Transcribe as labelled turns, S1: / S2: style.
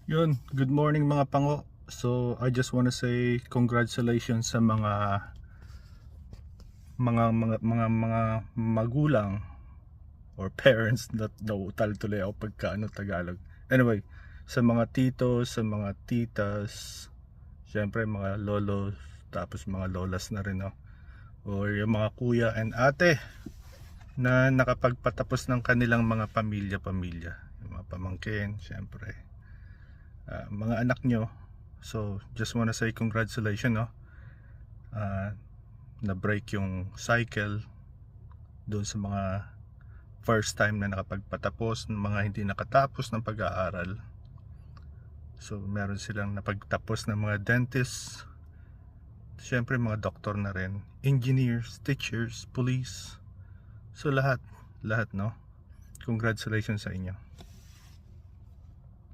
S1: Yun, good morning mga pango. So I just want to say congratulations sa mga magulang or parents that nauutal tuloy ako pagka Tagalog. Anyway, sa mga titos, sa mga titas, syempre mga lolo, tapos mga lolas na rin, no? Or yung mga kuya and ate na nakapagpatapos ng kanilang mga pamilya-pamilya, yung mga pamangkin, syempre mga anak nyo. So just wanna say congratulations, no? Na break yung cycle doon sa mga first time na nakapagpatapos, ng mga hindi nakatapos ng pag-aaral. So meron silang napagtapos ng mga dentists, syempre mga doktor na rin, engineers, teachers, police. So lahat, no? Congratulations sa inyo.